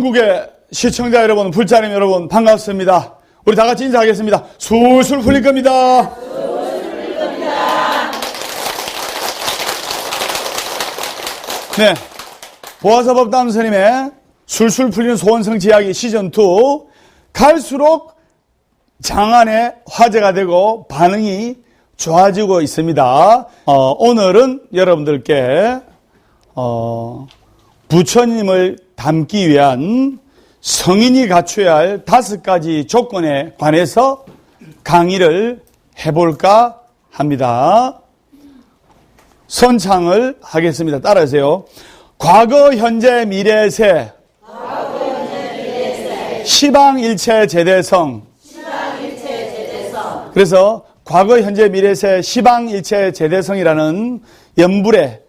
전국의 시청자 여러분, 불자님 여러분 반갑습니다. 우리 다 같이 인사하겠습니다. 술술 풀릴 겁니다. 네, 보아사법담 스님의 술술 풀리는 소원성취 이야기 시즌2 갈수록 장안의 화제가 되고 반응이 좋아지고 있습니다. 오늘은 여러분들께 부처님을 닮기 위한 성인이 갖춰야 할 5가지 조건에 관해서 강의를 해볼까 합니다. 선창을 하겠습니다. 따라하세요. 과거, 현재, 미래세 시방일체 제대성. 그래서 과거, 현재, 미래세 시방일체 제대성이라는 연불의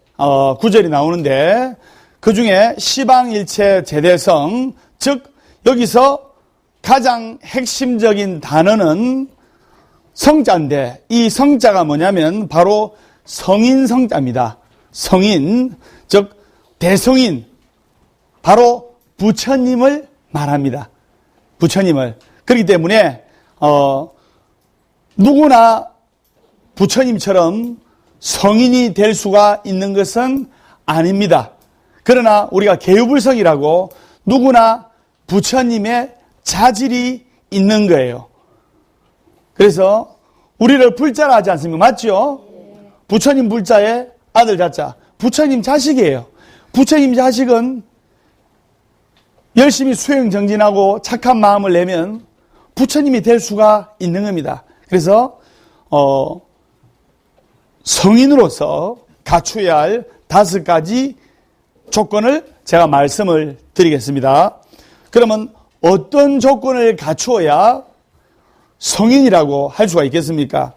구절이 나오는데 그 중에 시방일체 제대성, 즉 여기서 가장 핵심적인 단어는 성자인데 이 성자가 뭐냐면 바로 성인 성자입니다. 성인, 즉 대성인, 바로 부처님을 말합니다. 부처님을. 그렇기 때문에 누구나 부처님처럼 성인이 될 수가 있는 것은 아닙니다. 그러나 우리가 계유불성이라고 누구나 부처님의 자질이 있는 거예요. 그래서 우리를 불자라 하지 않습니까? 맞죠? 부처님 불자에 아들 자자. 부처님 자식이에요. 부처님 자식은 열심히 수행정진하고 착한 마음을 내면 부처님이 될 수가 있는 겁니다. 그래서 성인으로서 갖춰야 할 5가지 조건을 제가 말씀을 드리겠습니다. 그러면 어떤 조건을 갖추어야 성인이라고 할 수가 있겠습니까?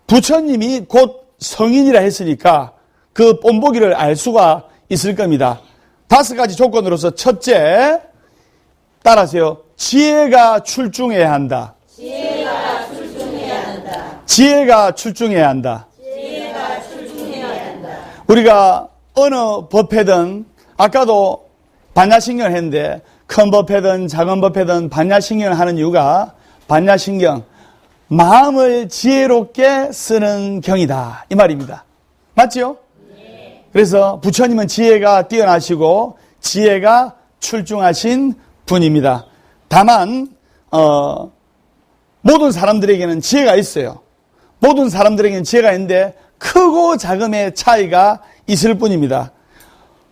부처님이 곧 성인이라 했으니까 그 본보기를 알 수가 있을 겁니다. 5가지 조건으로서 첫째, 따라하세요. 지혜가 출중해야 한다. 지혜가 출중해야 한다. 지혜가 출중해야 한다. 지혜가 출중해야 한다. 우리가 어느 법회든 아까도 반야신경을 했는데 큰 법회든 작은 법회든 반야신경을 하는 이유가 반야신경, 마음을 지혜롭게 쓰는 경이다 이 말입니다. 맞죠? 네. 그래서 부처님은 지혜가 뛰어나시고 지혜가 출중하신 분입니다. 다만 모든 사람들에게는 지혜가 있어요. 모든 사람들에게는 지혜가 있는데 크고 작음의 차이가 있을 뿐입니다.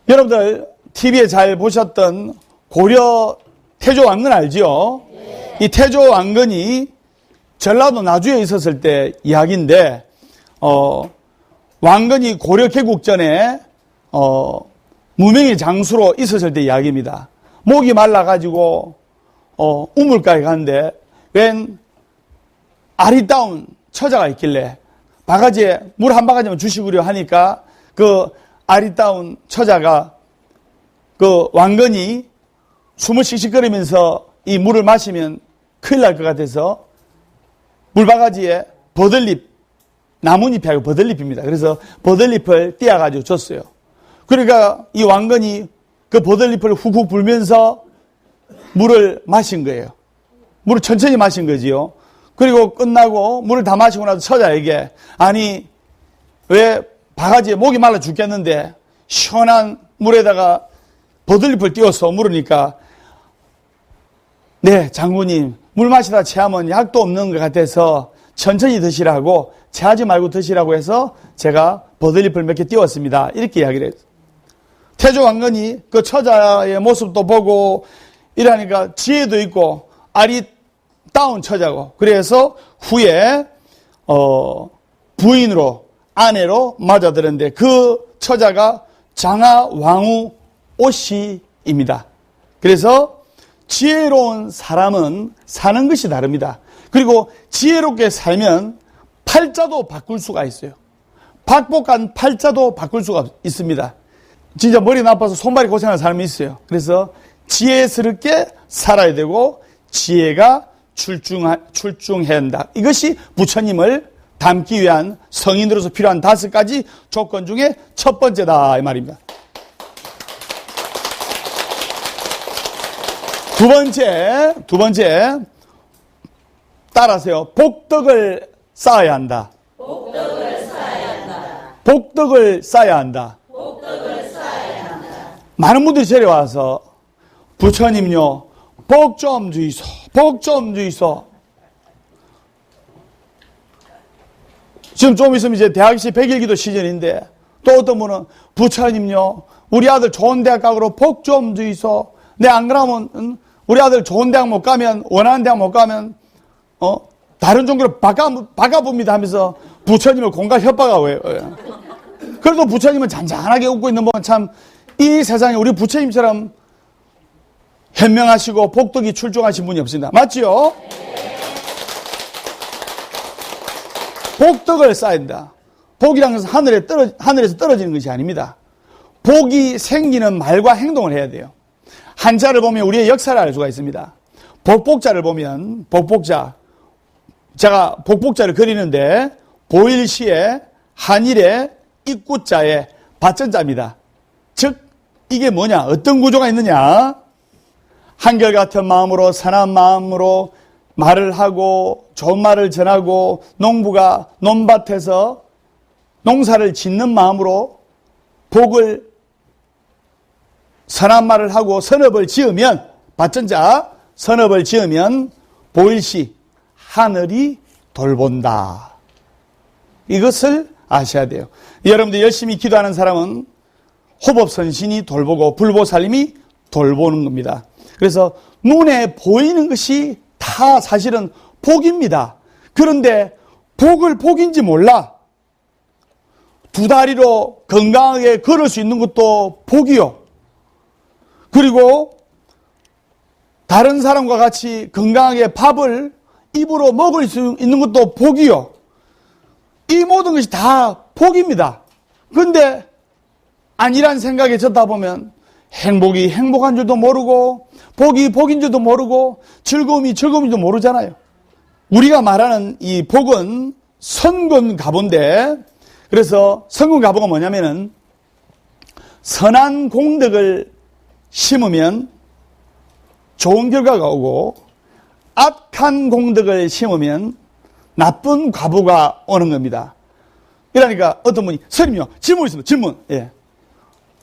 여러분들 TV에 잘 보셨던 고려 태조 왕건 알죠? 네. 이 태조 왕건이 전라도 나주에 있었을 때 이야기인데 왕건이 고려 개국 전에 무명의 장수로 있었을 때 이야기입니다. 목이 말라가지고 우물가에 갔는데 웬 아리따운 처자가 있길래 바가지에 물 한 바가지만 주시구려 하니까 그 아리따운 처자가 그 왕건이 숨을 씩씩거리면서 이 물을 마시면 큰일 날 것 같아서 물바가지에 버들잎, 나뭇잎이 아니고 버들잎입니다. 그래서 버들잎을 띄어가지고 줬어요. 그러니까 이 왕건이 그 버들잎을 훅훅 불면서 물을 마신 거예요. 물을 천천히 마신 거지요. 그리고 끝나고 물을 다 마시고 나서 처자에게 아니 왜 바가지에 목이 말라 죽겠는데 시원한 물에다가 버들잎을 띄워서 물으니까 네 장군님 물 마시다 체하면 약도 없는 것 같아서 천천히 드시라고 체하지 말고 드시라고 해서 제가 버들잎을 몇 개 띄웠습니다. 이렇게 이야기를 했어요. 태조 왕건이 그 처자의 모습도 보고 이러니까 지혜도 있고 아리따운 처자고 그래서 후에 부인으로 아내로 맞아들었는데 그 처자가 장하왕후 오씨입니다. 그래서 지혜로운 사람은 사는 것이 다릅니다. 그리고 지혜롭게 살면 팔자도 바꿀 수가 있어요. 박복한 팔자도 바꿀 수가 있습니다. 진짜 머리 나빠서 손발이 고생하는 사람이 있어요. 그래서 지혜스럽게 살아야 되고 지혜가 출중해야 한다. 이것이 부처님을 닮기 위한 성인으로서 필요한 5가지 조건 중에 첫 번째다 이 말입니다. 두 번째, 따라하세요. 복덕을 쌓아야 한다. 복덕을 쌓아야 한다. 복덕을 쌓아야 한다. 복덕을 쌓아야 한다. 많은 분들이 저리 와서, 부처님요, 복 좀 주이소, 복 좀 주이소. 지금 좀 있으면 이제 대학시 100일기도 시즌인데, 또 어떤 분은, 부처님요, 우리 아들 좋은 대학 가고 복 좀 주이소. 내 안 그러면, 우리 아들 좋은 대학 못 가면, 원하는 대학 못 가면, 다른 종교로 바꿔봅니다 하면서 부처님을 공갈 협박하고 해요. 그래도 부처님은 잔잔하게 웃고 있는 분 참, 이 세상에 우리 부처님처럼 현명하시고 복덕이 출중하신 분이 없습니다. 맞지요? 복덕을 쌓인다. 복이란 것은 하늘에서 떨어지는 것이 아닙니다. 복이 생기는 말과 행동을 해야 돼요. 한자를 보면 우리의 역사를 알 수가 있습니다. 복복자를 보면, 복복자. 제가 복복자를 그리는데, 보일시에, 한일에, 입구자에, 밭전자입니다. 즉, 이게 뭐냐? 어떤 구조가 있느냐? 한결같은 마음으로, 선한 마음으로 말을 하고, 좋은 말을 전하고, 농부가 논밭에서 농사를 짓는 마음으로 복을, 선한 말을 하고 선업을 지으면, 밭전자, 선업을 지으면, 보일시, 하늘이 돌본다. 이것을 아셔야 돼요. 여러분들 열심히 기도하는 사람은 호법선신이 돌보고 불보살림이 돌보는 겁니다. 그래서 눈에 보이는 것이 다 사실은 복입니다. 그런데 복을 복인지 몰라. 두 다리로 건강하게 걸을 수 있는 것도 복이요. 그리고 다른 사람과 같이 건강하게 밥을 입으로 먹을 수 있는 것도 복이요. 이 모든 것이 다 복입니다. 그런데 아니란 생각에 젖다 보면 행복이 행복한 줄도 모르고 복이 복인 줄도 모르고 즐거움이 즐거움인 줄도 모르잖아요. 우리가 말하는 이 복은 선근가보인데, 그래서 선근가보가 뭐냐면은 선한 공덕을 심으면 좋은 결과가 오고 악한 공덕을 심으면 나쁜 과부가 오는 겁니다. 그러니까 어떤 분이, 스님요, 질문 있습니다. 질문. 예.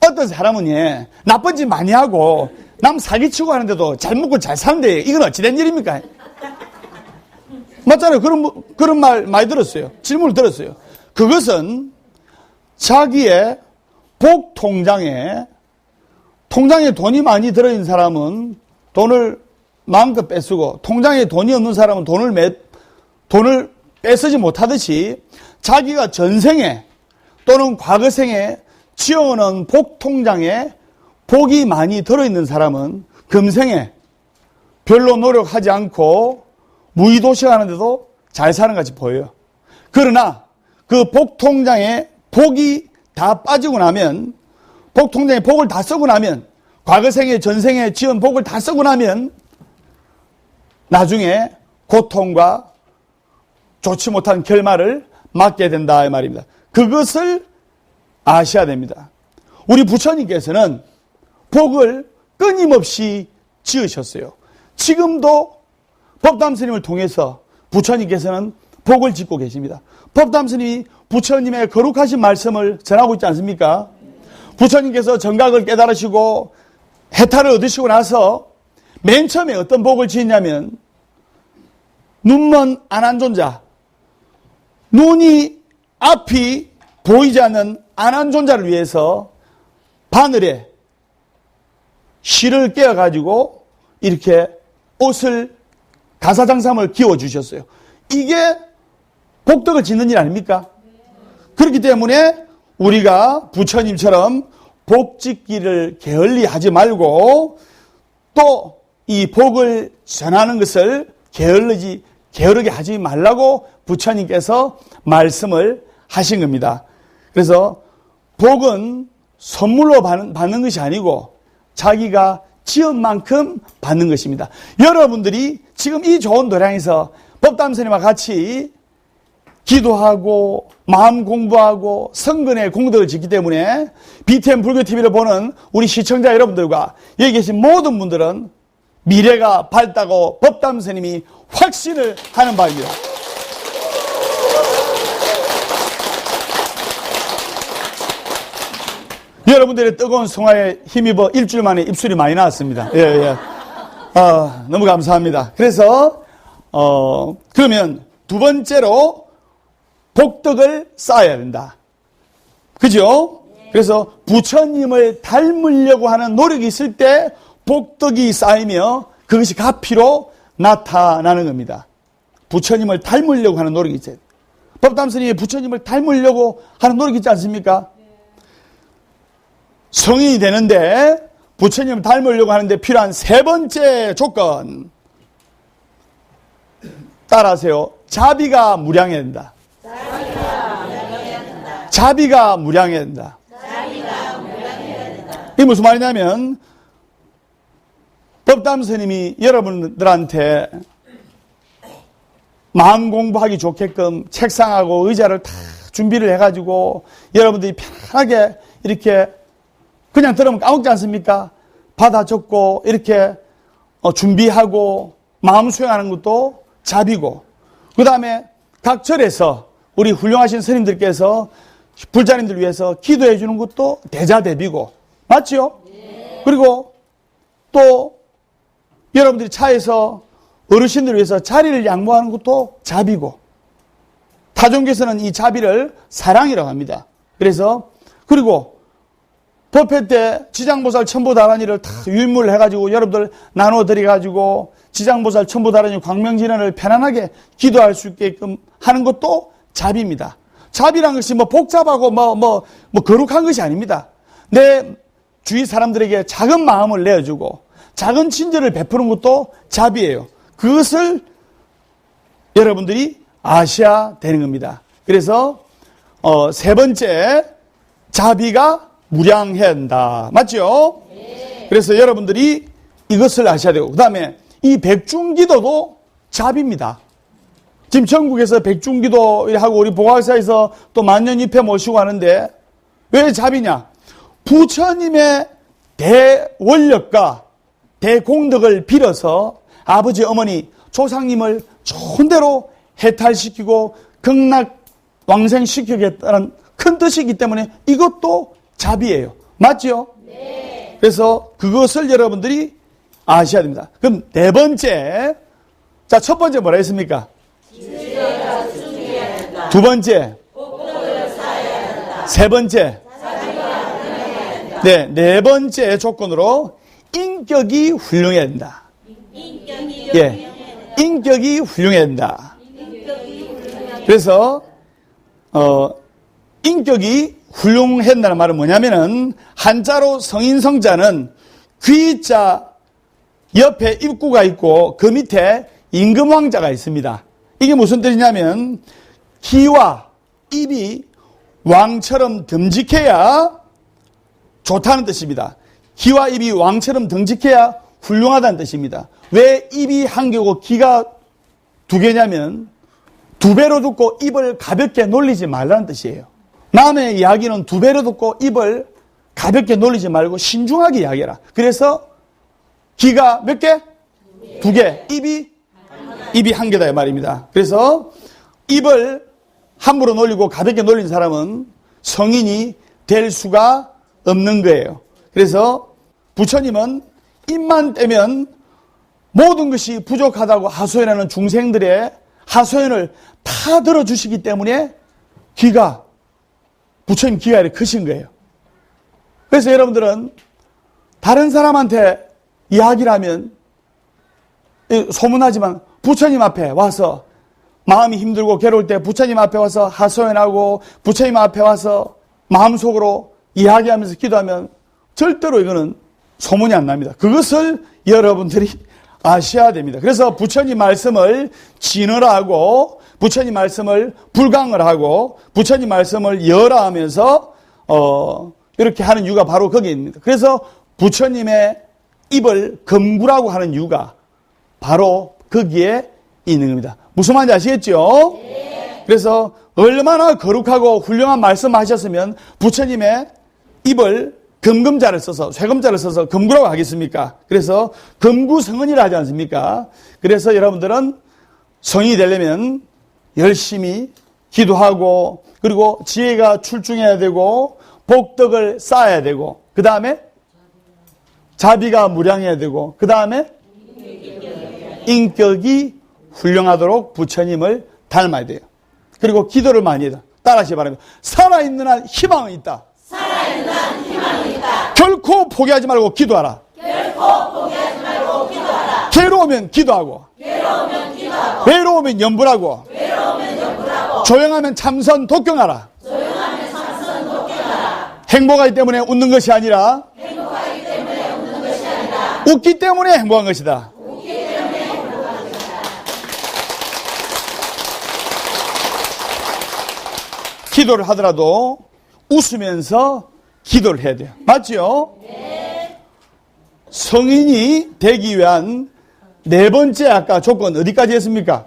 어떤 사람은 예, 나쁜 짓 많이 하고 남 사기치고 하는데도 잘 먹고 잘 사는데 이건 어찌된 일입니까? 맞잖아요. 그런 말 많이 들었어요. 질문을 들었어요. 그것은 자기의 복 통장에 돈이 많이 들어있는 사람은 돈을 마음껏 뺏쓰고, 통장에 돈이 없는 사람은 돈을 뺏쓰지 못하듯이, 자기가 전생에 또는 과거생에 지어오는 복 통장에 복이 많이 들어있는 사람은 금생에 별로 노력하지 않고 무의도식하는데도 잘 사는 것 같이 보여요. 그러나 그 복 통장에 복이 다 빠지고 나면, 복 통장에 복을 다 쓰고 나면, 과거생에 전생에 지은 복을 다 쓰고 나면 나중에 고통과 좋지 못한 결말을 맞게 된다 이 말입니다. 그것을 아셔야 됩니다. 우리 부처님께서는 복을 끊임없이 지으셨어요. 지금도 법담 스님을 통해서 부처님께서는 복을 짓고 계십니다. 법담 스님이 부처님의 거룩하신 말씀을 전하고 있지 않습니까? 부처님께서 정각을 깨달으시고 해탈을 얻으시고 나서 맨 처음에 어떤 복을 지었냐면, 눈먼 안한존자, 눈이 앞이 보이지 않는 안한존자를 위해서 바늘에 실을 깨어가지고 이렇게 옷을, 가사장삼을 끼워주셨어요. 이게 복덕을 짓는 일 아닙니까? 그렇기 때문에 우리가 부처님처럼 복 짓기를 게을리 하지 말고, 또 이 복을 전하는 것을 게으르게 하지 말라고 부처님께서 말씀을 하신 겁니다. 그래서 복은 선물로 받는 것이 아니고 자기가 지은 만큼 받는 것입니다. 여러분들이 지금 이 좋은 도량에서 법담 스님과 같이 기도하고 마음 공부하고 성근의 공덕을 짓기 때문에 BTN 불교TV를 보는 우리 시청자 여러분들과 여기 계신 모든 분들은 미래가 밝다고 법담 스님이 확신을 하는 바입니다. 여러분들의 뜨거운 성화에 힘입어 일주일 만에 입술이 많이 나왔습니다. 예, 예. 너무 감사합니다. 그래서, 그러면 두 번째로 복덕을 쌓아야 된다. 그죠? 그래서 부처님을 닮으려고 하는 노력이 있을 때 복덕이 쌓이며 그것이 가피로 나타나는 겁니다. 부처님을 닮으려고 하는 노력이 있어요. 법담 스님이 부처님을 닮으려고 하는 노력이 있지 않습니까? 성인이 되는데 부처님을 닮으려고 하는데 필요한 세 번째 조건. 따라하세요. 자비가 무량해야 된다. 자비가 무량해야 된다. 이게 무슨 말이냐면 법담 스님이 여러분들한테 마음 공부하기 좋게끔 책상하고 의자를 다 준비를 해가지고 여러분들이 편하게 이렇게 그냥 들으면 까먹지 않습니까? 받아 적고 이렇게 준비하고 마음 수행하는 것도 자비고, 그 다음에 각 절에서 우리 훌륭하신 스님들께서 불자님들 위해서 기도해 주는 것도 대자대비고, 맞죠? 네. 그리고 또 여러분들이 차에서 어르신들 위해서 자리를 양보하는 것도 자비고, 타종교에서는 이 자비를 사랑이라고 합니다. 그래서 그리고 법회 때 지장보살 천보다라니를 다 유인물을 해가지고 여러분들 나눠드려가지고 지장보살 천보다라니 광명진언을 편안하게 기도할 수 있게끔 하는 것도 자비입니다. 자비란 것이 뭐 복잡하고 뭐 거룩한 것이 아닙니다. 내 주위 사람들에게 작은 마음을 내어주고 작은 친절을 베푸는 것도 자비예요. 그것을 여러분들이 아셔야 되는 겁니다. 그래서 세 번째, 자비가 무량해야 한다. 맞죠? 네. 그래서 여러분들이 이것을 아셔야 되고, 그 다음에 이 백중기도도 자비입니다. 지금 전국에서 백중기도하고 우리 보살사에서 또 만년입회 모시고 하는데 왜 자비냐? 부처님의 대원력과 대공덕을 빌어서 아버지, 어머니, 조상님을 좋은 대로 해탈시키고 극락왕생시키겠다는 큰 뜻이기 때문에 이것도 자비예요. 맞죠? 네. 그래서 그것을 여러분들이 아셔야 됩니다. 그럼 네 번째, 자, 첫 번째 뭐라 했습니까? 두 번째, 세 번째, 네 번째 조건으로 인격이 훌륭해야 된다. 인격이 훌륭해야 된다. 그래서 인격이 훌륭해야 된다는 말은 뭐냐면은 한자로 성인성자는 귀자 옆에 입구가 있고 그 밑에 임금왕자가 있습니다. 이게 무슨 뜻이냐면 귀와 입이 왕처럼 듬직해야 좋다는 뜻입니다. 귀와 입이 왕처럼 듬직해야 훌륭하다는 뜻입니다. 왜 입이 한 개고 귀가 두 개냐면 두 배로 듣고 입을 가볍게 놀리지 말라는 뜻이에요. 남의 이야기는 두 배로 듣고 입을 가볍게 놀리지 말고 신중하게 이야기해라. 그래서 귀가 몇 개? 두 개. 입이 한 개다 이 말입니다. 그래서 입을 함부로 놀리고 가볍게 놀린 사람은 성인이 될 수가 없는 거예요. 그래서 부처님은 입만 떼면 모든 것이 부족하다고 하소연하는 중생들의 하소연을 다 들어주시기 때문에 부처님 귀가 이렇게 크신 거예요. 그래서 여러분들은 다른 사람한테 이야기를 하면 소문하지만 부처님 앞에 와서 마음이 힘들고 괴로울 때 부처님 앞에 와서 하소연하고 부처님 앞에 와서 마음속으로 이야기하면서 기도하면 절대로 이거는 소문이 안 납니다. 그것을 여러분들이 아셔야 됩니다. 그래서 부처님 말씀을 진언하고 부처님 말씀을 불강을 하고 부처님 말씀을 열어하면서 이렇게 하는 이유가 바로 거기입니다. 그래서 부처님의 입을 금구라고 하는 이유가 바로 거기에 있는 겁니다. 무슨 말인지 아시겠죠? 네. 그래서 얼마나 거룩하고 훌륭한 말씀하셨으면 부처님의 입을 금금자를 써서, 쇠금자를 써서 금구라고 하겠습니까? 그래서 금구성은이라 하지 않습니까? 그래서 여러분들은 성인이 되려면 열심히 기도하고, 그리고 지혜가 출중해야 되고, 복덕을 쌓아야 되고, 그 다음에 자비가 무량해야 되고, 그 다음에 인격이 훌륭하도록 부처님을 닮아야 돼요. 그리고 기도를 많이 해야 돼요. 따라하시기 바랍니다. 살아있는 한 희망은 있다. 살아있는 한 희망이 있다. 결코 포기하지 말고 기도하라. 결코 포기하지 말고 기도하라. 괴로우면 기도하고, 괴로우면 기도하고, 외로우면 염불하고, 외로우면 염불하고, 조용하면 참선 독경하라. 조용하면 참선 독경하라. 행복하기 때문에 웃는 것이 아니라 행복하기 때문에 웃는 것이 아니라 웃기 때문에 행복한 것이다. 웃기 때문에 행복한 것이다. 기도를 하더라도 웃으면서 기도를 해야 돼요. 맞죠? 네. 성인이 되기 위한 네 번째 아까 조건 어디까지 했습니까?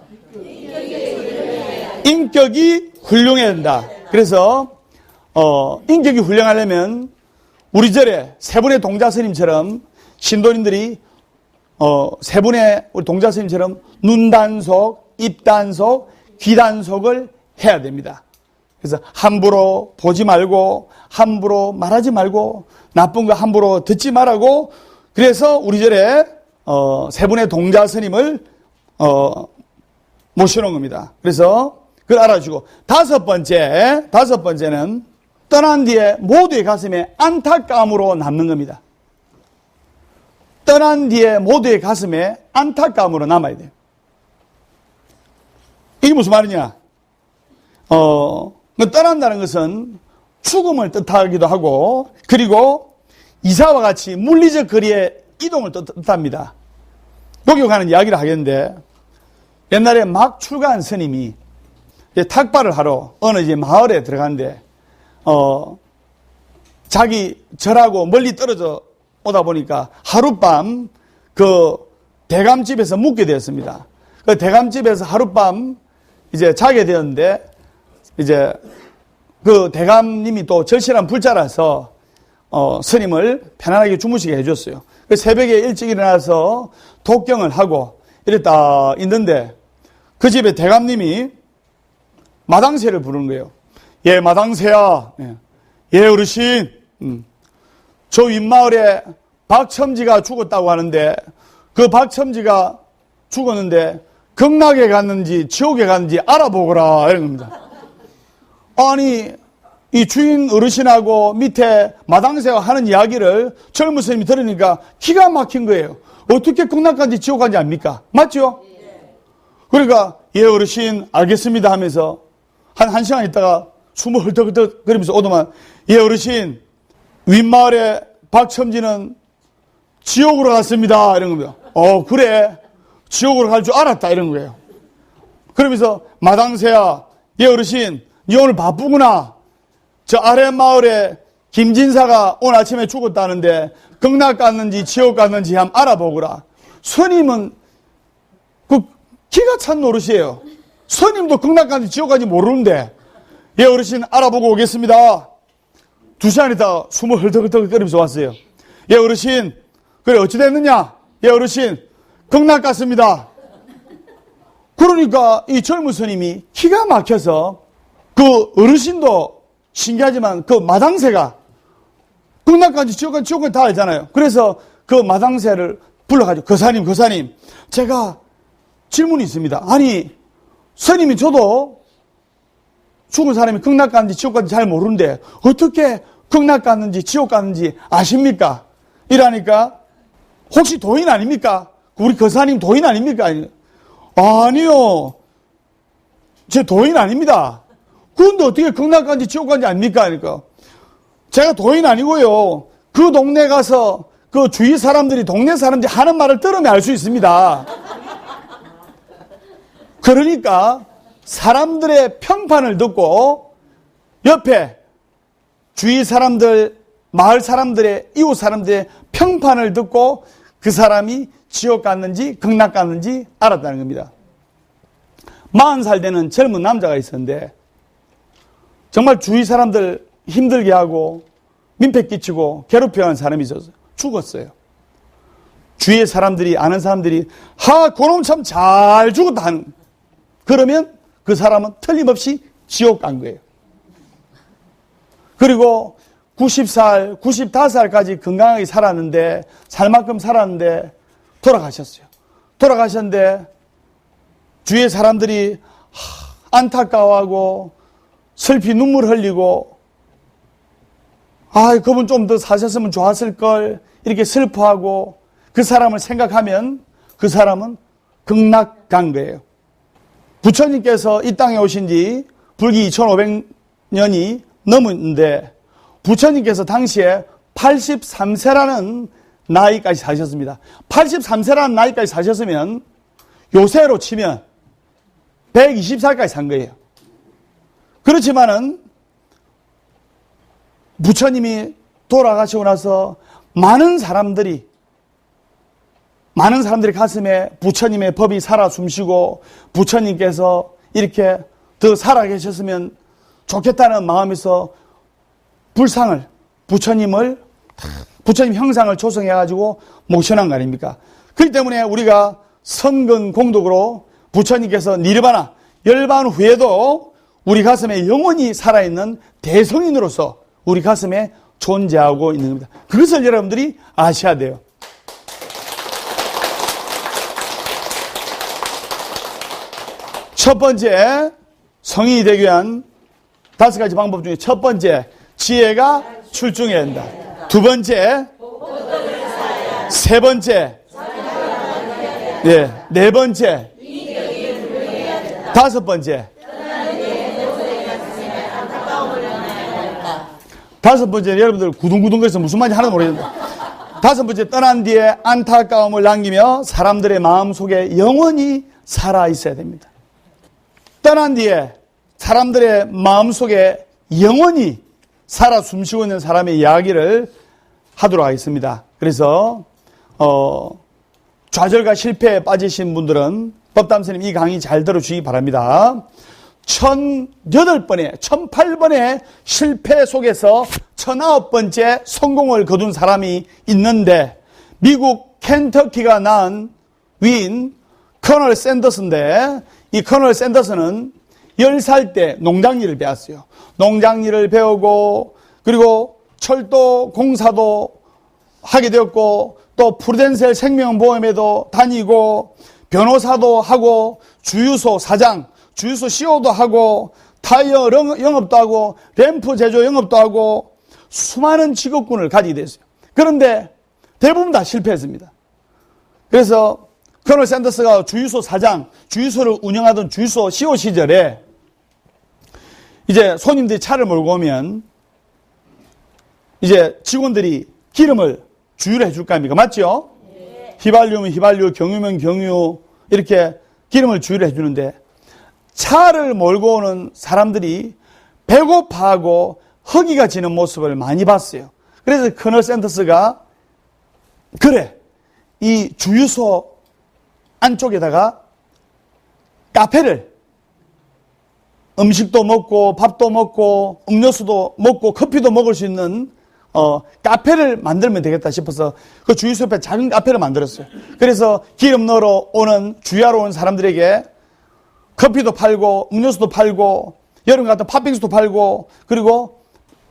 인격이 훌륭해야 된다. 그래서 인격이 훌륭하려면 우리 절에 세 분의 동자 스님처럼 신도님들이 세 분의 우리 동자 스님처럼 눈단속, 입단속, 귀단속을 해야 됩니다. 그래서 함부로 보지 말고, 함부로 말하지 말고, 나쁜 거 함부로 듣지 말라고, 그래서 우리 절에 세 분의 동자 스님을 모셔놓은 겁니다. 그래서 그걸 알아주고, 다섯 번째는 떠난 뒤에 모두의 가슴에 안타까움으로 남는 겁니다. 떠난 뒤에 모두의 가슴에 안타까움으로 남아야 돼요. 이게 무슨 말이냐? 떠난다는 것은 죽음을 뜻하기도 하고, 그리고 이사와 같이 물리적 거리의 이동을 뜻합니다. 여기 가는 이야기를 하겠는데, 옛날에 막 출가한 스님이 탁발을 하러 어느 이제 마을에 들어갔는데, 자기 절하고 멀리 떨어져 오다 보니까 하룻밤 그 대감집에서 묵게 되었습니다. 그 대감집에서 하룻밤 이제 자게 되었는데, 이제 그 대감님이 또 절실한 불자라서 스님을 편안하게 주무시게 해줬어요. 그 새벽에 일찍 일어나서 독경을 하고 이랬다 있는데 그 집에 대감님이 마당새를 부르는 거예요. 예, 마당새야. 예, 어르신. 저 윗마을에 박첨지가 죽었다고 하는데 그 박첨지가 죽었는데 극락에 갔는지 지옥에 갔는지 알아보거라 이런 겁니다. 아니 이 주인 어르신하고 밑에 마당새가 하는 이야기를 젊은 스님이 들으니까 기가 막힌 거예요. 어떻게 극락 간지 지옥 간지 압니까? 맞죠? 그러니까 예 어르신 알겠습니다 하면서 한 시간 있다가 숨을 헐떡헐떡 거리면서 오더만 예 어르신 윗마을에 박첨지는 지옥으로 갔습니다 이런 겁니다. 그래 지옥으로 갈 줄 알았다 이런 거예요. 그러면서 마당새야 예 어르신 니 오늘 바쁘구나. 저 아래 마을에 김진사가 오늘 아침에 죽었다는데 극락 갔는지 지옥 갔는지 한번 알아보거라. 스님은 그 기가 찬 노릇이에요. 스님도 극락 갔는지 지옥 갔는지 모르는데 예 어르신 알아보고 오겠습니다. 2시간 있다가 숨을 헐떡헐떡 끓이면서 왔어요. 예 어르신 그래 어찌 됐느냐? 예 어르신 극락 갔습니다. 그러니까 이 젊은 스님이 기가 막혀서 그 어르신도 신기하지만 그 마당새가 극락까지 지옥까지 지옥까지 다 알잖아요. 그래서 그 마당새를 불러가지고 거사님 제가 질문이 있습니다. 아니 스님이 저도 죽은 사람이 극락 갔는지 지옥 갔는지 잘 모르는데 어떻게 극락 갔는지 지옥 갔는지 아십니까? 이러니까 혹시 도인 아닙니까? 우리 거사님 도인 아닙니까? 아니요 제 도인 아닙니다. 그런데 어떻게 극락 간지 지옥 간지 아닙니까? 그러니까 제가 도인 아니고요. 그 동네 가서 그 주위 사람들이 동네 사람들이 하는 말을 들으면 알 수 있습니다. 그러니까 사람들의 평판을 듣고 옆에 주위 사람들, 마을 사람들의 이웃 사람들의 평판을 듣고 그 사람이 지옥 갔는지 극락 갔는지 알았다는 겁니다. 40살 되는 젊은 남자가 있었는데 정말 주위 사람들 힘들게 하고 민폐 끼치고 괴롭혀간 사람이 있어서 죽었어요. 주위의 사람들이, 아는 사람들이, 그놈 참 잘 죽었다 하는. 그러면 그 사람은 틀림없이 지옥 간 거예요. 그리고 90살, 95살까지 건강하게 살았는데, 살만큼 살았는데, 돌아가셨어요. 돌아가셨는데, 주위의 사람들이 안타까워하고, 슬피 눈물 흘리고, 그분 좀 더 사셨으면 좋았을걸, 이렇게 슬퍼하고, 그 사람을 생각하면 그 사람은 극락 간 거예요. 부처님께서 이 땅에 오신 지 불기 2500년이 넘었는데 부처님께서 당시에 83세라는 나이까지 사셨습니다. 83세라는 나이까지 사셨으면 요새로 치면 120살까지 산 거예요. 그렇지만은 부처님이 돌아가시고 나서 많은 사람들이 가슴에 부처님의 법이 살아 숨쉬고 부처님께서 이렇게 더 살아계셨으면 좋겠다는 마음에서 부처님 형상을 조성해가지고 모셔놓은 거 아닙니까? 그렇기 때문에 우리가 선근 공덕으로 부처님께서 니르바나, 열반 후에도 우리 가슴에 영원히 살아있는 대성인으로서 우리 가슴에 존재하고 있는 겁니다. 그것을 여러분들이 아셔야 돼요. 첫 번째, 성인이 되기 위한 5가지 방법 중에 첫 번째, 지혜가 출중해야 한다. 두 번째, 세 번째, 네 번째, 다섯 번째. 다섯 번째는 여러분들 구둥구둥거려서 무슨 말인지 하나도 모르겠는데, 다섯 번째, 떠난 뒤에 안타까움을 남기며 사람들의 마음속에 영원히 살아있어야 됩니다. 떠난 뒤에 사람들의 마음속에 영원히 살아 숨쉬고 있는 사람의 이야기를 하도록 하겠습니다. 그래서 좌절과 실패에 빠지신 분들은 법담스님 이 강의 잘 들어주시기 바랍니다. 1008번의 1008번의 실패 속에서 1009번째 성공을 거둔 사람이 있는데, 미국 켄터키가 낳은 위인 커널 샌더스인데, 이 커널 샌더스는 10살 때 농장 일을 배웠어요. 농장 일을 배우고, 그리고 철도 공사도 하게 되었고, 또 프루덴셜 생명보험에도 다니고, 변호사도 하고, 주유소 사장, 주유소 CEO도 하고, 타이어 영업도 하고, 램프 제조 영업도 하고, 수많은 직업군을 가지게 됐어요. 그런데 대부분 다 실패했습니다. 그래서 커널 샌더스가 주유소 사장, 주유소를 운영하던 주유소 CEO 시절에 이제 손님들이 차를 몰고 오면 이제 직원들이 기름을 주유를 해줄 거 아닙니까? 맞죠? 네. 휘발유면 휘발유, 경유면 경유, 이렇게 기름을 주유를 해주는데, 차를 몰고 오는 사람들이 배고파하고 허기가 지는 모습을 많이 봤어요. 그래서 커널 샌더스가 이 주유소 안쪽에다가 카페를, 음식도 먹고 밥도 먹고 음료수도 먹고 커피도 먹을 수 있는 카페를 만들면 되겠다 싶어서 그 주유소 옆에 작은 카페를 만들었어요. 그래서 기름 넣으러 오는, 주유하러 오는 사람들에게 커피도 팔고 음료수도 팔고 여름 같은 팥빙수도 팔고 그리고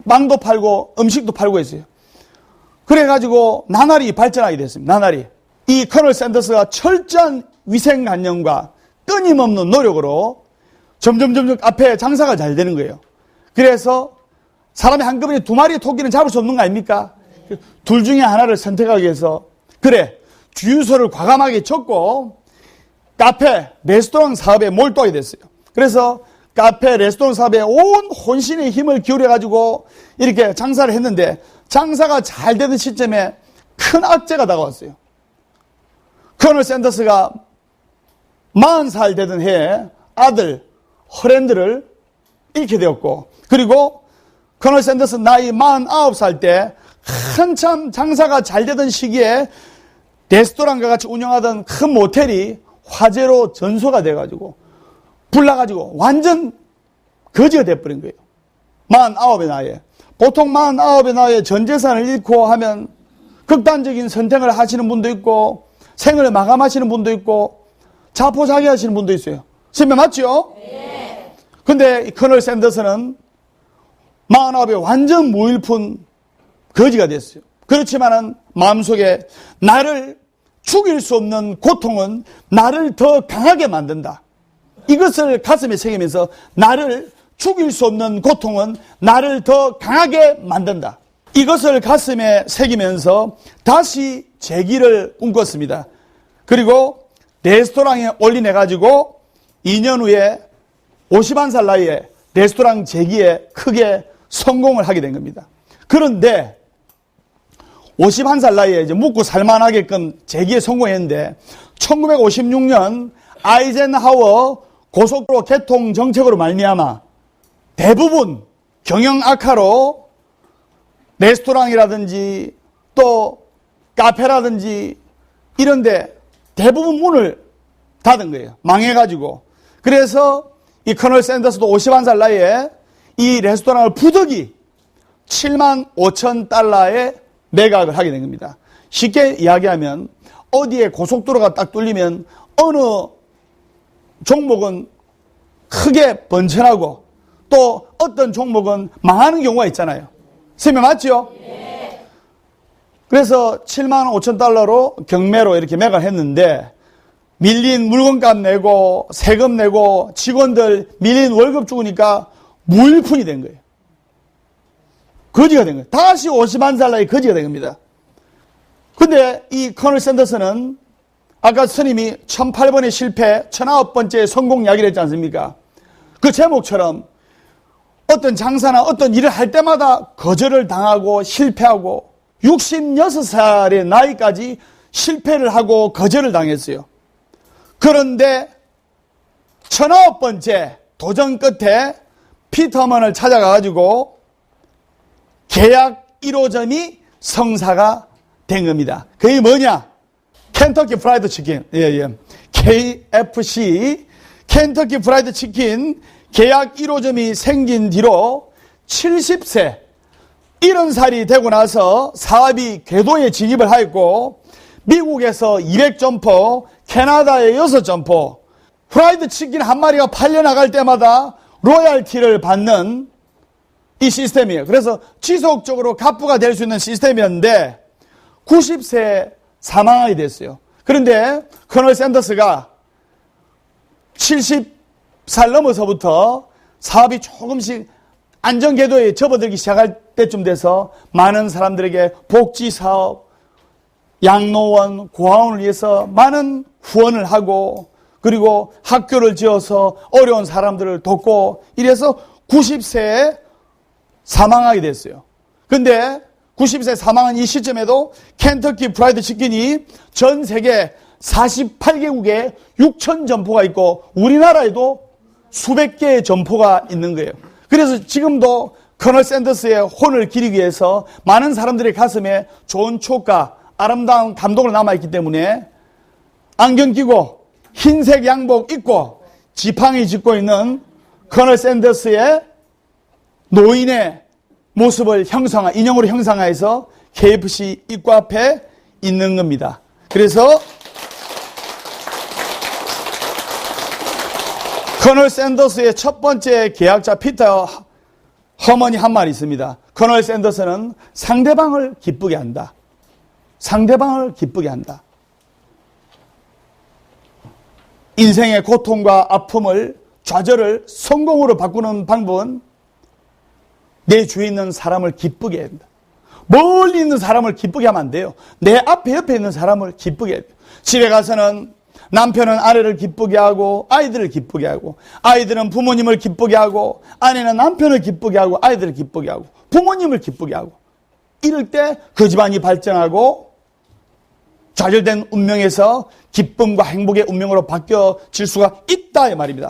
빵도 팔고 음식도 팔고 했어요. 그래가지고 나날이 발전하게 됐습니다. 나날이. 이 커널 샌더스가 철저한 위생관념과 끊임없는 노력으로 점점 앞에 장사가 잘 되는 거예요. 그래서 사람이 한꺼번에 2마리의 토끼는 잡을 수 없는 거 아닙니까? 둘 중에 하나를 선택하기 위해서 주유소를 과감하게 접고 카페, 레스토랑 사업에 몰두하게 됐어요. 그래서 카페, 레스토랑 사업에 온 혼신의 힘을 기울여가지고 이렇게 장사를 했는데, 장사가 잘 되는 시점에 큰 악재가 다가왔어요. 커널 샌더스가 40살 되던 해에 아들 허랜드를 잃게 되었고, 그리고 커널 샌더스 나이 49살 때 한참 장사가 잘 되던 시기에 레스토랑과 같이 운영하던 큰 모텔이 화재로 전소가 돼가지고 불나가지고 완전 거지가 돼버린 거예요. 49의 나이에. 보통 49에 나의 전 재산을 잃고 하면 극단적인 선택을 하시는 분도 있고 생을 마감하시는 분도 있고 자포자기하시는 분도 있어요. 선배 맞죠? 네. 근데 이 커널 샌더스는 49에 완전 무일푼 거지가 됐어요. 그렇지만은 마음속에 나를 죽일 수 없는 고통은 나를 더 강하게 만든다. 이것을 가슴에 새기면서 나를 죽일 수 없는 고통은 나를 더 강하게 만든다. 이것을 가슴에 새기면서 다시 재기를 꿈꿨습니다. 그리고 레스토랑에 올인해가지고 2년 후에 51살 나이에 레스토랑 재기에 크게 성공을 하게 된 겁니다. 그런데 51살 나이에 이제 묵고 살만하게끔 재기에 성공했는데 1956년 아이젠하워 고속도로 개통 정책으로 말미암아 대부분 경영 악화로 레스토랑이라든지 또 카페라든지 이런데 대부분 문을 닫은 거예요. 망해가지고. 그래서 이 커널 샌더스도 51살 나이에 이 레스토랑을 부득이 7만 5천 달러에 매각을 하게 된 겁니다. 쉽게 이야기하면 어디에 고속도로가 딱 뚫리면 어느 종목은 크게 번창하고 또 어떤 종목은 망하는 경우가 있잖아요. 선생님 맞죠? 네. 그래서 7만 5천 달러로 경매로 이렇게 매각을 했는데 밀린 물건값 내고 세금 내고 직원들 밀린 월급 주니까 무일푼이 된 거예요. 거지가 된 거예요. 다시 51살 나이 거지가 된 겁니다. 근데 이 커널 샌더스는 아까 스님이 1008번의 실패, 1009번째 성공 이야기를 했지 않습니까? 그 제목처럼 어떤 장사나 어떤 일을 할 때마다 거절을 당하고 실패하고 66살의 나이까지 실패를 하고 거절을 당했어요. 그런데 1009번째 도전 끝에 피터먼을 찾아가가지고 계약 1호점이 성사가 된 겁니다. 그게 뭐냐? 켄터키 프라이드 치킨. KFC. 켄터키 프라이드 치킨 계약 1호점이 생긴 뒤로 70세, 70살이 되고 나서 사업이 궤도에 진입을 하였고, 미국에서 200점포, 캐나다에 6점포, 프라이드 치킨 한 마리가 팔려나갈 때마다 로얄티를 받는 이 시스템이에요. 그래서 지속적으로 갑부가 될 수 있는 시스템이었는데 90세 사망하게 됐어요. 그런데 커널 샌더스가 70살 넘어서부터 사업이 조금씩 안전궤도에 접어들기 시작할 때쯤 돼서 많은 사람들에게 복지사업, 양로원, 고아원을 위해서 많은 후원을 하고 그리고 학교를 지어서 어려운 사람들을 돕고 이래서 90세에 사망하게 됐어요. 근데 90세 사망한 이 시점에도 켄터키 프라이드 치킨이 전 세계 48개국에 6천 점포가 있고 우리나라에도 수백 개의 점포가 있는 거예요. 그래서 지금도 커널 샌더스의 혼을 기리기 위해서 많은 사람들의 가슴에 좋은 추억과 아름다운 감동을 남아있기 때문에 안경 끼고 흰색 양복 입고 지팡이 짚고 있는 커널 샌더스의 노인의 모습을 인형으로 형상화해서 KFC 입구 앞에 있는 겁니다. 그래서 커널 샌더스의 첫 번째 계약자 피터 허먼이 한 말이 있습니다. 커널 샌더스는 상대방을 기쁘게 한다. 상대방을 기쁘게 한다. 인생의 고통과 아픔을 좌절을 성공으로 바꾸는 방법은 내 주위에 있는 사람을 기쁘게 해야 된다. 멀리 있는 사람을 기쁘게 하면 안 돼요. 내 앞에 옆에 있는 사람을 기쁘게 해야 돼요. 집에 가서는 남편은 아내를 기쁘게 하고 아이들을 기쁘게 하고 아이들은 부모님을 기쁘게 하고 아내는 남편을 기쁘게 하고 아이들을 기쁘게 하고 부모님을 기쁘게 하고 이럴 때 그 집안이 발전하고 좌절된 운명에서 기쁨과 행복의 운명으로 바뀌어질 수가 있다 이 말입니다.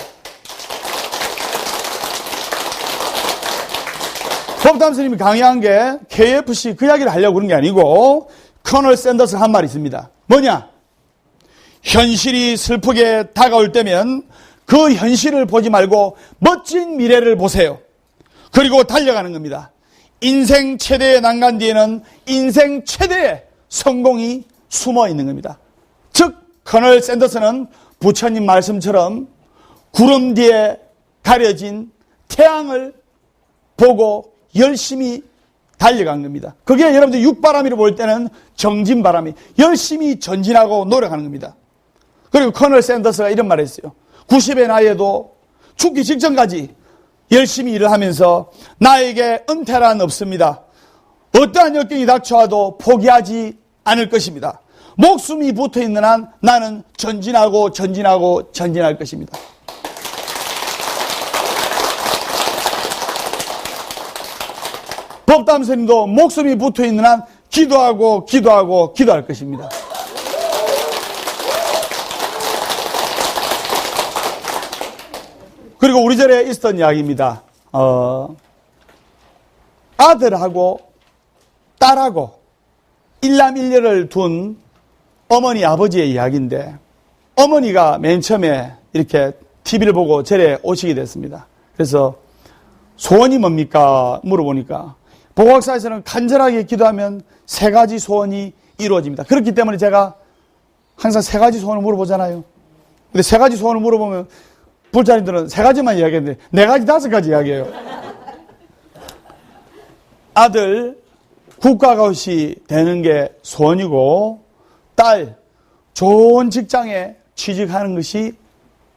법담 스님이 강의한 게 KFC 그 이야기를 하려고 그런 게 아니고 커널 샌더스 한 말이 있습니다. 뭐냐? 현실이 슬프게 다가올 때면 그 현실을 보지 말고 멋진 미래를 보세요. 그리고 달려가는 겁니다. 인생 최대의 난간 뒤에는 인생 최대의 성공이 숨어 있는 겁니다. 즉 커널 샌더스는 부처님 말씀처럼 구름 뒤에 가려진 태양을 보고 열심히 달려간 겁니다. 그게 여러분들 육바람이로 볼 때는 정진바람이 열심히 전진하고 노력하는 겁니다. 그리고 커널 샌더스가 이런 말을 했어요. 90의 나이에도 죽기 직전까지 열심히 일을 하면서 나에게 은퇴란 없습니다. 어떠한 역경이 닥쳐와도 포기하지 않을 것입니다. 목숨이 붙어있는 한 나는 전진하고 전진할 것입니다. 법담 스님도 목숨이 붙어있는 한 기도할 것입니다. 그리고 우리 절에 있었던 이야기입니다. 아들하고 딸하고 일남일녀를 둔 어머니 아버지의 이야기인데, 어머니가 맨 처음에 이렇게 TV를 보고 절에 오시게 됐습니다. 그래서 소원이 뭡니까 물어보니까 보각사에서는 간절하게 기도하면 3가지 소원이 이루어집니다. 그렇기 때문에 제가 항상 3가지 소원을 물어보잖아요. 근데 3가지 소원을 물어보면 불자님들은 3가지만 이야기했는데 4가지, 5가지 이야기해요. 아들 국가고시 되는 게 소원이고, 딸 좋은 직장에 취직하는 것이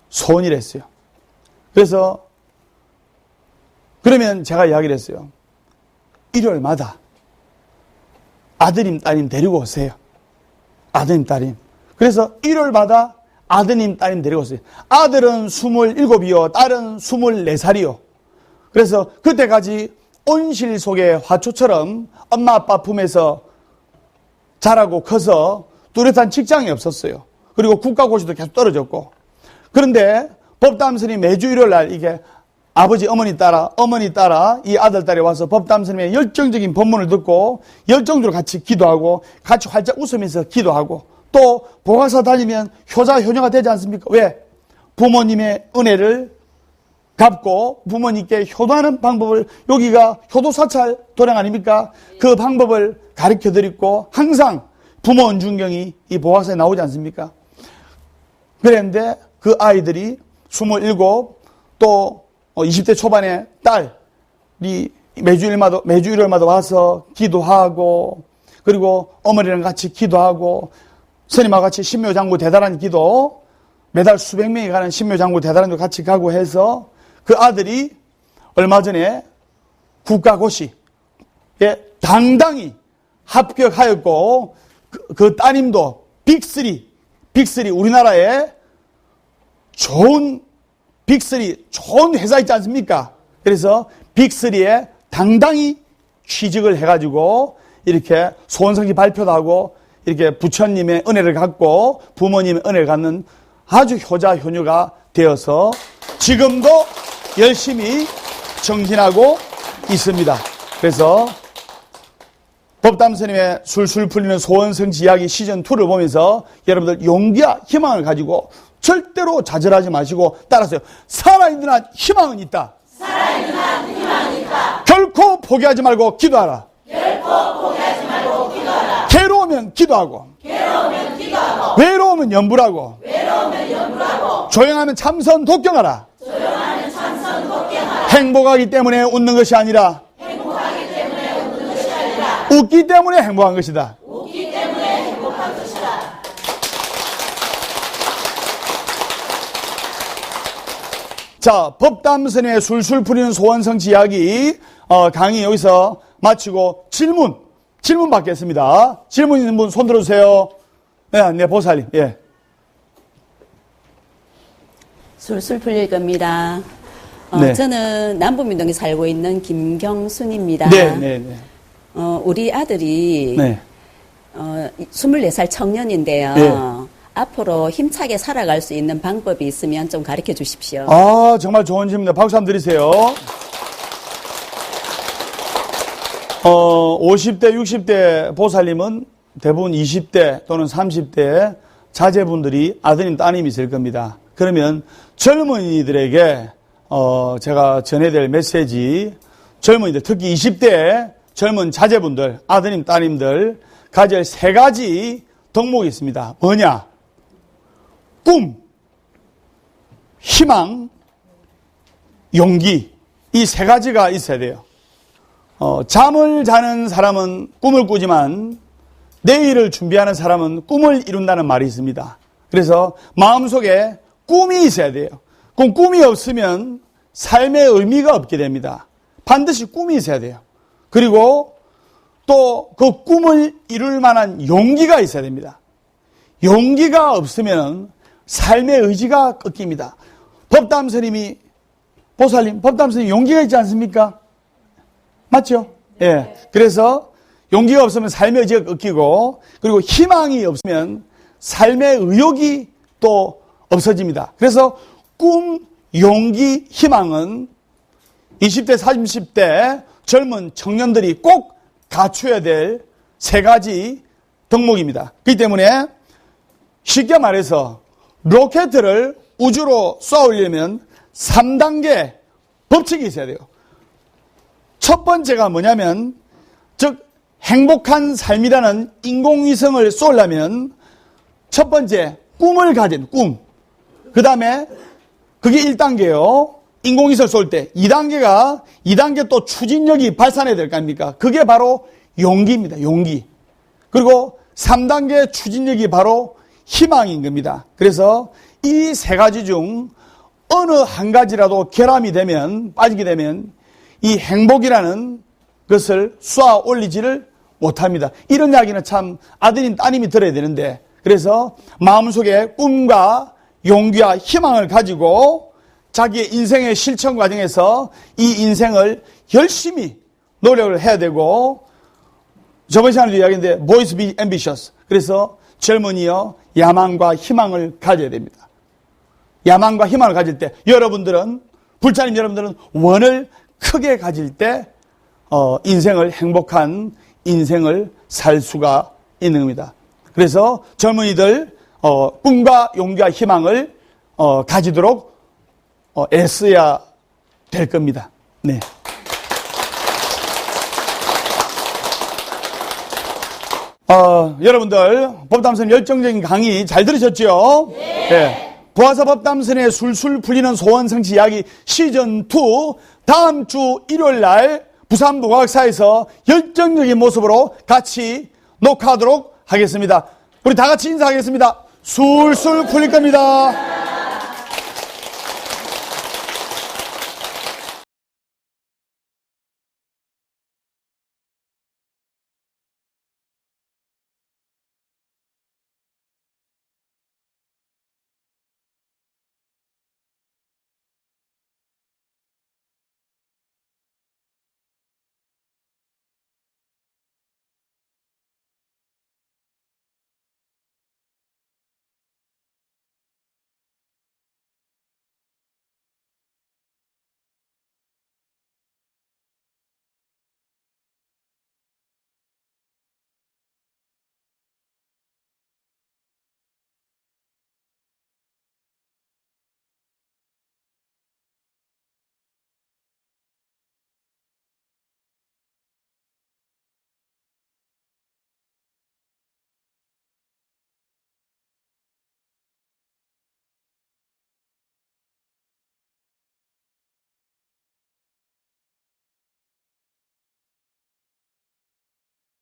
소원이랬어요. 그래서 그러면 제가 이야기를 했어요. 일요일마다 아드님, 따님 데리고 오세요. 아드님, 따님. 그래서 일요일마다 아드님, 따님 데리고 오세요. 아들은 27이요. 딸은 24살이요. 그래서 그때까지 온실 속의 화초처럼 엄마 아빠 품에서 자라고 커서 뚜렷한 직장이 없었어요. 그리고 국가고시도 계속 떨어졌고. 그런데 법담 스님 매주 일요일 날 이게 아버지 어머니 따라 이 아들 딸이 와서 법담 스님의 열정적인 법문을 듣고 열정적으로 같이 기도하고 같이 활짝 웃으면서 기도하고, 또 보가사 다니면 효자 효녀가 되지 않습니까? 왜? 부모님의 은혜를 갚고 부모님께 효도하는 방법을, 여기가 효도사찰 도량 아닙니까? 그 방법을 가르쳐드리고 항상 부모 은중경이 이 보가사에 나오지 않습니까? 그랬는데 그 아이들이 27, 또 20대 초반의 딸이 매주 일요일마다 와서 기도하고, 그리고 어머니랑 같이 기도하고, 스님하고 같이 신묘장구 대단한 기도, 매달 수백 명이 가는 신묘장구 대단한 도 같이 가고 해서 그 아들이 얼마 전에 국가고시에 당당히 합격하였고, 그 따님도 빅3 우리나라에 좋은 빅3 좋은 회사 있지 않습니까? 그래서 빅3에 당당히 취직을 해가지고 이렇게 소원성지 발표도 하고 이렇게 부처님의 은혜를 갖고 부모님의 은혜를 갖는 아주 효자 효녀가 되어서 지금도 열심히 정진하고 있습니다. 그래서 법담 스님의 술술 풀리는 소원성지 이야기 시즌2를 보면서 여러분들 용기와 희망을 가지고 절대로 좌절하지 마시고 따라서요. 살아있는 한 희망은 있다. 살아있는 한 희망이 있다. 결코 포기하지 말고 기도하라. 결코 포기하지 말고 기도하라. 괴로우면 기도하고. 괴로우면 기도하고. 외로우면 연불하고. 외로우면 연불하고. 조용하면 참선 독경하라. 조용하면 참선 독경하라. 행복하기 때문에 웃는 것이 아니라 행복하기 때문에 웃는 것이 아니라 웃기 때문에 행복한 것이다. 웃기 때문에 행복한 것이다. 자, 법담 스님의 술술 풀리는 소원성지 이야기 강의 여기서 마치고 질문 받겠습니다. 질문 있는 분 손 들어주세요. 네, 보살님. 예. 술술 풀릴 겁니다. 네. 저는 남부민동에 살고 있는 김경순입니다. 네. 우리 아들이 네. 24살 청년인데요. 네. 앞으로 힘차게 살아갈 수 있는 방법이 있으면 좀 가르쳐 주십시오. 아, 정말 좋은 질문입니다. 박수 한번 드리세요. 50대, 60대 보살님은 대부분 20대 또는 30대 자제분들이 아드님, 따님이 있을 겁니다. 그러면 젊은이들에게 제가 전해야 될 메시지 젊은이들, 특히 20대 젊은 자제분들, 아드님, 따님들 가질 3가지 덕목이 있습니다. 뭐냐? 꿈, 희망, 용기. 이 3가지가 있어야 돼요. 잠을 자는 사람은 꿈을 꾸지만 내일을 준비하는 사람은 꿈을 이룬다는 말이 있습니다. 그래서 마음속에 꿈이 있어야 돼요. 그럼 꿈이 없으면 삶의 의미가 없게 됩니다. 반드시 꿈이 있어야 돼요. 그리고 또 그 꿈을 이룰 만한 용기가 있어야 됩니다. 용기가 없으면 삶의 의지가 꺾입니다. 법담 스님이, 보살님, 법담 스님 용기가 있지 않습니까? 맞죠? 예. 그래서 용기가 없으면 삶의 의지가 꺾이고, 그리고 희망이 없으면 삶의 의욕이 또 없어집니다. 그래서 꿈, 용기, 희망은 20대, 30대 젊은 청년들이 꼭 갖춰야 될 3가지 덕목입니다. 그렇기 때문에 쉽게 말해서 로켓을 우주로 쏘아 올리려면 3단계 법칙이 있어야 돼요. 첫 번째가 뭐냐면, 즉 행복한 삶이라는 인공위성을 쏘려면 첫 번째 꿈을 가진 꿈. 그 다음에 그게 1단계요. 인공위성을 쏠 때. 2단계 또 추진력이 발산해야 될 거 아닙니까? 그게 바로 용기입니다. 용기. 그리고 3단계 추진력이 바로 희망인 겁니다. 그래서 이 3가지 중 어느 한 가지라도 결함이 되면, 빠지게 되면 이 행복이라는 것을 쏘아 올리지를 못합니다. 이런 이야기는 참 아드님, 따님이 들어야 되는데, 그래서 마음속에 꿈과 용기와 희망을 가지고 자기의 인생의 실천 과정에서 이 인생을 열심히 노력을 해야 되고, 저번 시간에도 이야기했는데 boys be ambitious. 그래서 젊은이여 야망과 희망을 가져야 됩니다. 야망과 희망을 가질 때 여러분들은, 불자님 여러분들은 원을 크게 가질 때 인생을, 행복한 인생을 살 수가 있는 겁니다. 그래서 젊은이들 꿈과 용기와 희망을 가지도록 애써야 될 겁니다. 네. 여러분들 법담선 열정적인 강의 잘 들으셨죠? 네. 부하사 법담선의 술술 풀리는 소원성취 이야기 시즌2 다음 주 일요일 날 부산 노각사에서 열정적인 모습으로 같이 녹화하도록 하겠습니다. 우리 다 같이 인사하겠습니다. 술술 풀릴 겁니다.